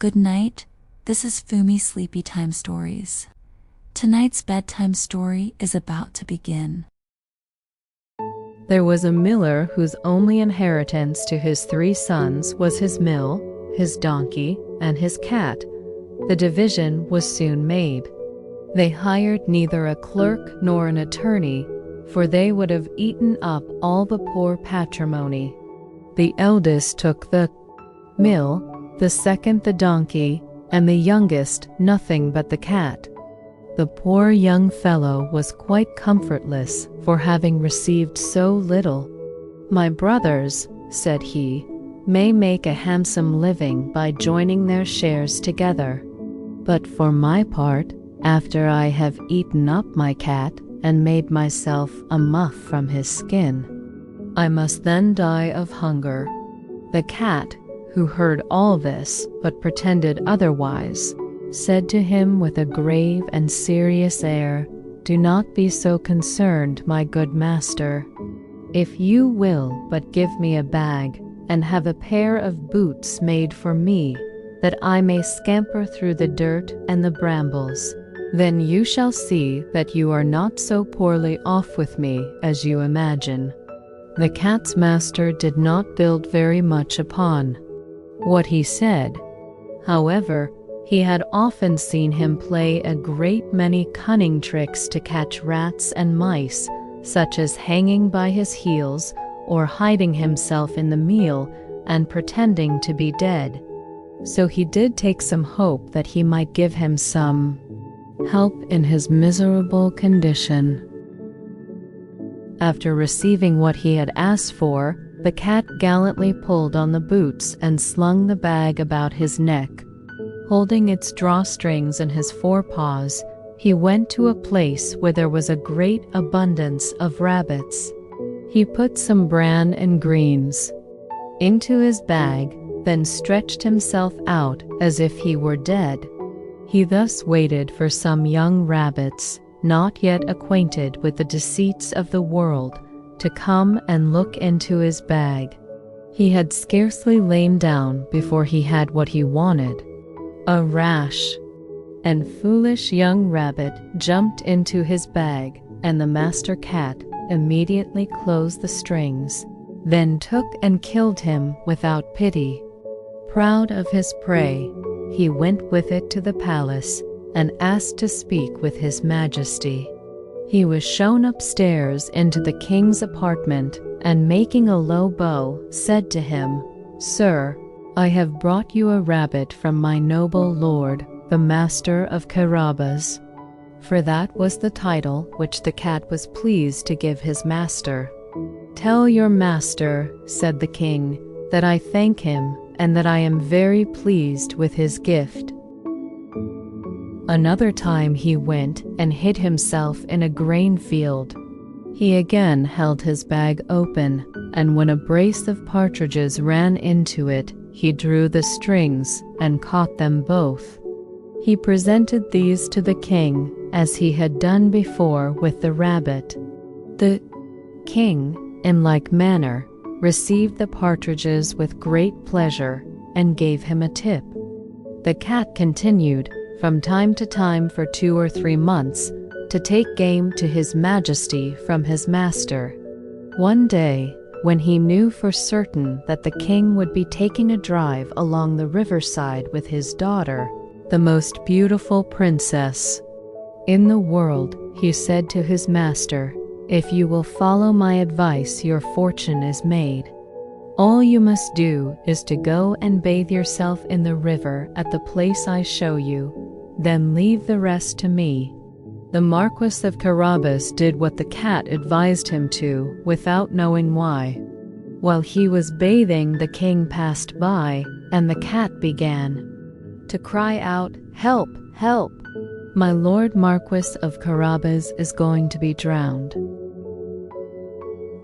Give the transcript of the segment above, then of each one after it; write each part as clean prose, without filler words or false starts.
Good night, this is Fumi Sleepy Time Stories. Tonight's bedtime story is about to begin. There was a miller whose only inheritance to his 3 sons was his mill, his donkey, and his cat. The division was soon made. They hired neither a clerk nor an attorney, for they would have eaten up all the poor patrimony. The eldest took the mill, the second the donkey, and the youngest nothing but the cat. The poor young fellow was quite comfortless for having received so little. "My brothers," said he, "may make a handsome living by joining their shares together. But for my part, after I have eaten up my cat and made myself a muff from his skin, I must then die of hunger." The cat, who heard all this but pretended otherwise, said to him with a grave and serious air, "Do not be so concerned, my good master. If you will but give me a bag and have a pair of boots made for me, that I may scamper through the dirt and the brambles, then you shall see that you are not so poorly off with me as you imagine." The cat's master did not build very much upon what he said. However, he had often seen him play a great many cunning tricks to catch rats and mice, such as hanging by his heels or hiding himself in the meal and pretending to be dead. So he did take some hope that he might give him some help in his miserable condition. After receiving what he had asked for, the cat gallantly pulled on the boots and slung the bag about his neck. Holding its drawstrings in his forepaws, he went to a place where there was a great abundance of rabbits. He put some bran and greens into his bag, then stretched himself out as if he were dead. He thus waited for some young rabbits, not yet acquainted with the deceits of the world, to come and look into his bag. He had scarcely lain down before he had what he wanted. A rash and foolish young rabbit jumped into his bag, and the master cat immediately closed the strings, then took and killed him without pity. Proud of his prey, he went with it to the palace and asked to speak with His Majesty. He was shown upstairs into the king's apartment, and making a low bow, said to him, "Sir, I have brought you a rabbit from my noble lord, the master of Carabas," for that was the title which the cat was pleased to give his master. "Tell your master," said the king, "that I thank him and that I am very pleased with his gift." Another time he went and hid himself in a grain field. He again held his bag open, and when a brace of partridges ran into it, he drew the strings and caught them both. He presented these to the king, as he had done before with the rabbit. The king, in like manner, received the partridges with great pleasure and gave him a tip. The cat continued, from time to time for 2 or 3 months, to take game to His Majesty from his master. One day, when he knew for certain that the king would be taking a drive along the riverside with his daughter, the most beautiful princess in the world, he said to his master, "If you will follow my advice, your fortune is made. All you must do is to go and bathe yourself in the river at the place I show you, then leave the rest to me." The Marquis of Carabas did what the cat advised him to, without knowing why. While he was bathing, the king passed by, and the cat began to cry out, "Help! Help! My Lord Marquis of Carabas is going to be drowned."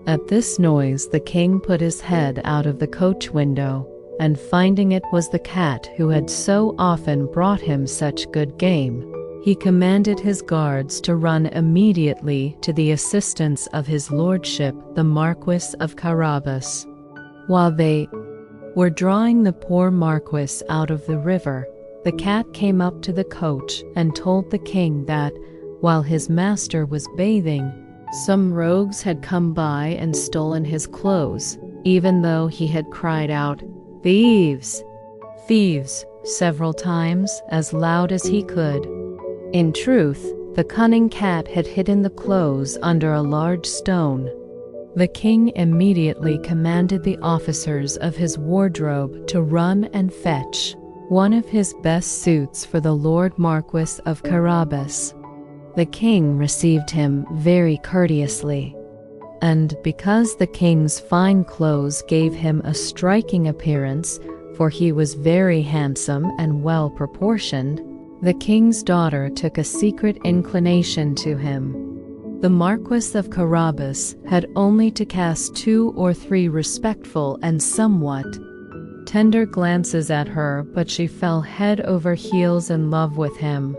At this noise the king put his head out of the coach window, and finding it was the cat who had so often brought him such good game, he commanded his guards to run immediately to the assistance of his lordship the Marquis of Carabas. While they were drawing the poor Marquis out of the river, the cat came up to the coach and told the king that, while his master was bathing, some rogues had come by and stolen his clothes, even though he had cried out, "Thieves! Thieves!" several times, as loud as he could. In truth, the cunning cat had hidden the clothes under a large stone. The king immediately commanded the officers of his wardrobe to run and fetch one of his best suits for the Lord Marquis of Carabas. The king received him very courteously, and because the king's fine clothes gave him a striking appearance, for he was very handsome and well proportioned, the king's daughter took a secret inclination to him. The Marquis of Carabas had only to cast 2 or 3 respectful and somewhat tender glances at her, but she fell head over heels in love with him.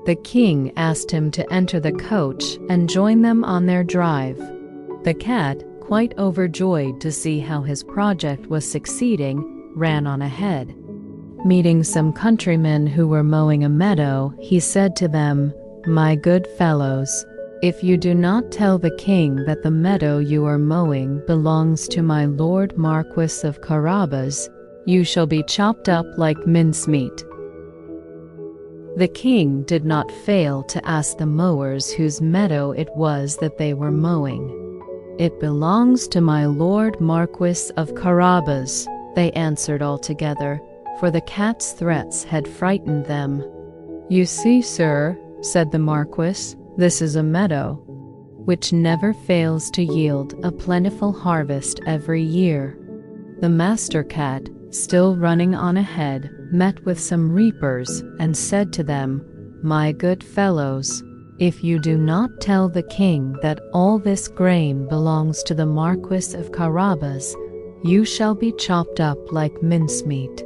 The king asked him to enter the coach and join them on their drive. The cat, quite overjoyed to see how his project was succeeding, ran on ahead. Meeting some countrymen who were mowing a meadow, he said to them, "My good fellows, if you do not tell the king that the meadow you are mowing belongs to my Lord Marquis of Carabas, you shall be chopped up like mincemeat." The king did not fail to ask the mowers whose meadow it was that they were mowing. "It belongs to my Lord Marquis of Carabas," they answered all together, for the cat's threats had frightened them. "You see, sir," said the Marquis, "this is a meadow which never fails to yield a plentiful harvest every year." The master cat, still running on ahead, met with some reapers and said to them, "My good fellows, if you do not tell the king that all this grain belongs to the Marquis of Carabas, you shall be chopped up like mincemeat."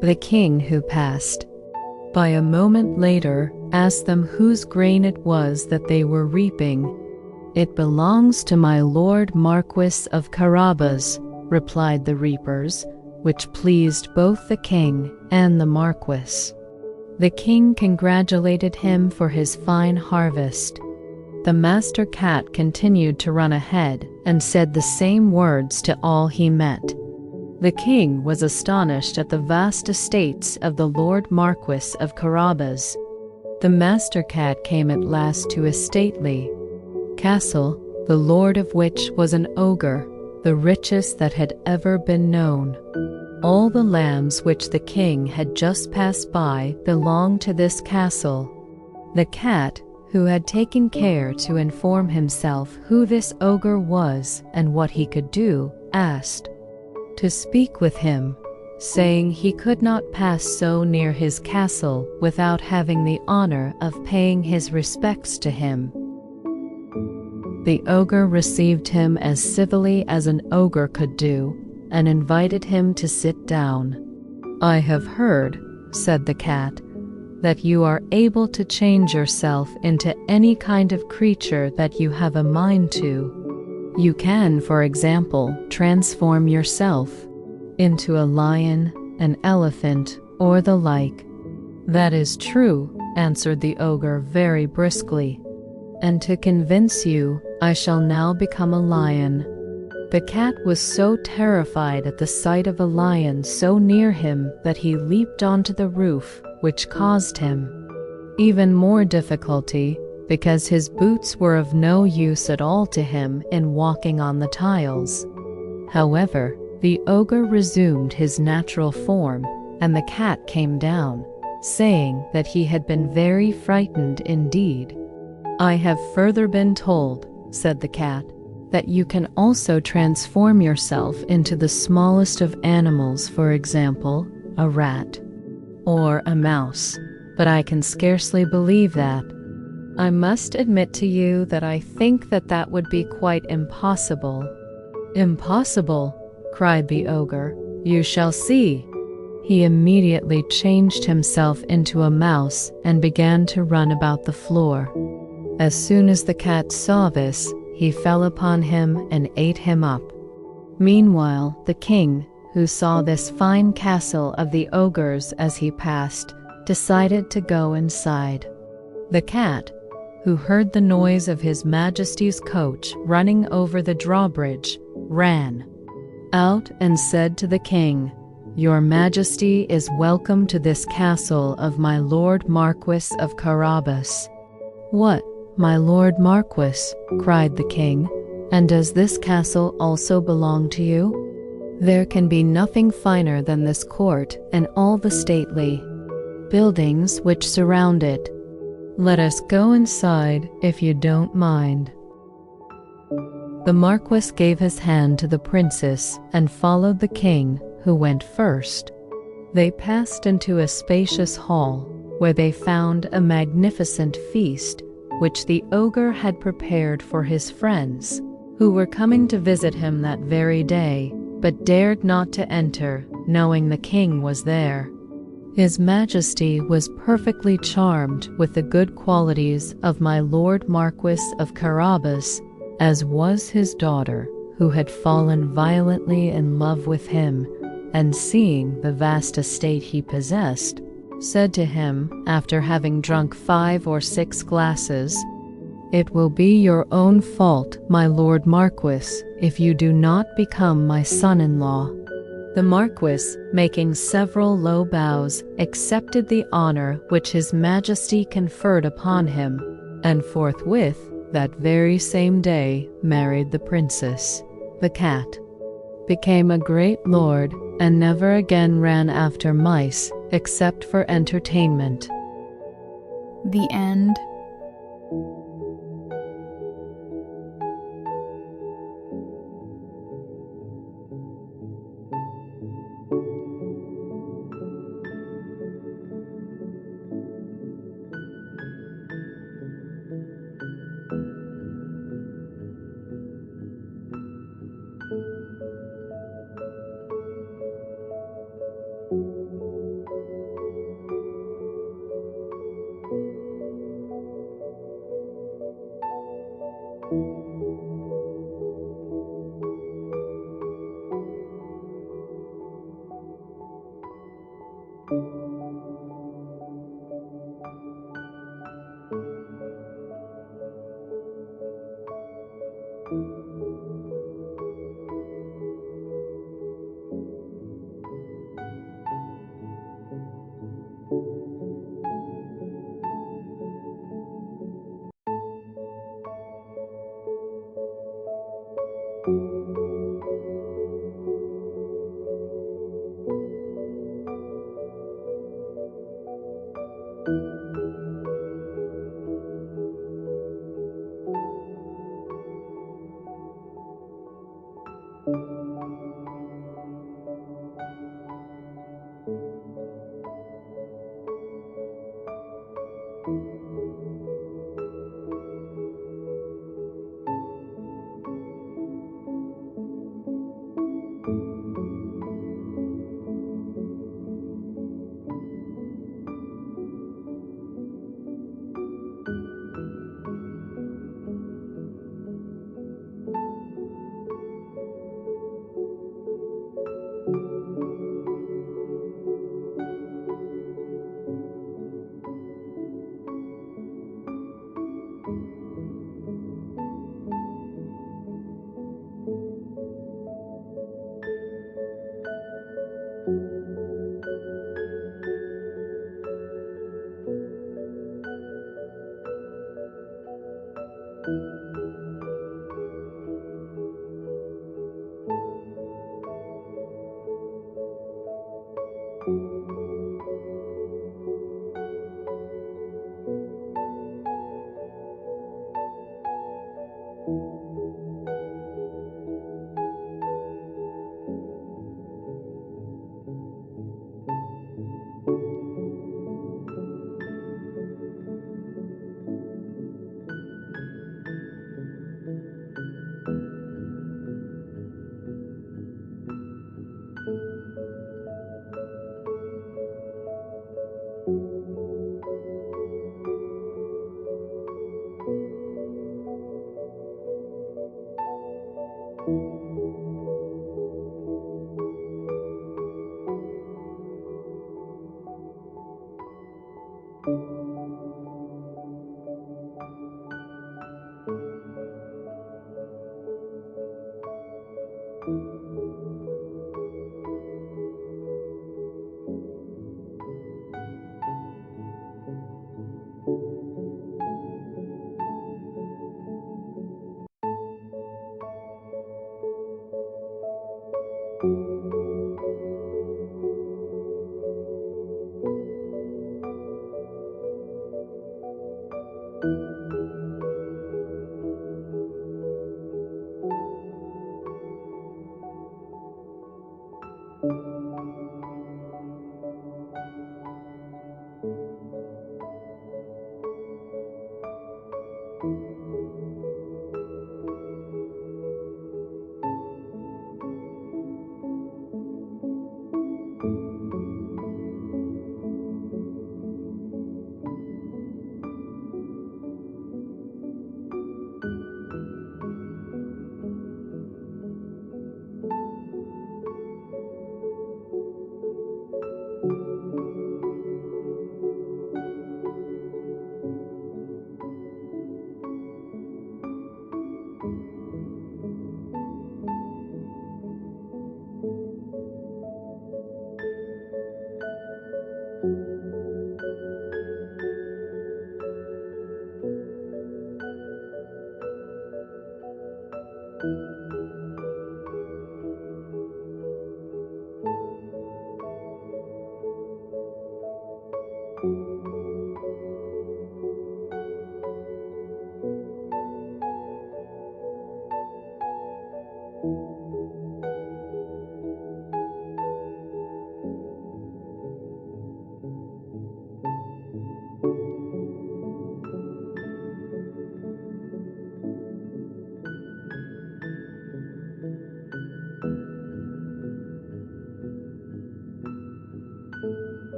The king, who passed by a moment later, asked them whose grain it was that they were reaping. "It belongs to my Lord Marquis of Carabas," replied the reapers, which pleased both the king and the Marquis. The king congratulated him for his fine harvest. The master cat continued to run ahead and said the same words to all he met. The king was astonished at the vast estates of the Lord Marquis of Carabas. The master cat came at last to a stately castle, the lord of which was an ogre, the richest that had ever been known. All the lambs which the king had just passed by belonged to this castle. The cat, who had taken care to inform himself who this ogre was and what he could do, asked to speak with him, saying he could not pass so near his castle without having the honor of paying his respects to him. The ogre received him as civilly as an ogre could do, and invited him to sit down. "I have heard," said the cat, "that you are able to change yourself into any kind of creature that you have a mind to. You can, for example, transform yourself into a lion, an elephant, or the like." "That is true," answered the ogre very briskly, "and to convince you, I shall now become a lion." The cat was so terrified at the sight of a lion so near him that he leaped onto the roof, which caused him even more difficulty, because his boots were of no use at all to him in walking on the tiles. However, the ogre resumed his natural form, and the cat came down, saying that he had been very frightened indeed. "I have further been told," said the cat, "that you can also transform yourself into the smallest of animals, for example, a rat or a mouse, but I can scarcely believe that. I must admit to you that I think that that would be quite impossible." "Impossible!" cried the ogre. "You shall see." He immediately changed himself into a mouse and began to run about the floor. As soon as the cat saw this, he fell upon him and ate him up. Meanwhile, the king, who saw this fine castle of the ogres as he passed, decided to go inside. The cat, who heard the noise of His Majesty's coach running over the drawbridge, ran out and said to the king, "Your Majesty is welcome to this castle of my Lord Marquis of Carabas." "What, my Lord Marquis?" cried the king, "and does this castle also belong to you? There can be nothing finer than this court and all the stately buildings which surround it. Let us go inside if you don't mind." The Marquis gave his hand to the princess and followed the king, who went first. They passed into a spacious hall, where they found a magnificent feast, which the ogre had prepared for his friends, who were coming to visit him that very day, but dared not to enter, knowing the king was there. His Majesty was perfectly charmed with the good qualities of my Lord Marquis of Carabas, as was his daughter, who had fallen violently in love with him, and seeing the vast estate he possessed, said to him, after having drunk 5 or 6 glasses, "It will be your own fault, my Lord Marquis, if you do not become my son-in-law." The Marquis, making several low bows, accepted the honor which His Majesty conferred upon him, and forthwith, that very same day, married the princess. The cat became a great lord, and never again ran after mice, except for entertainment. The end.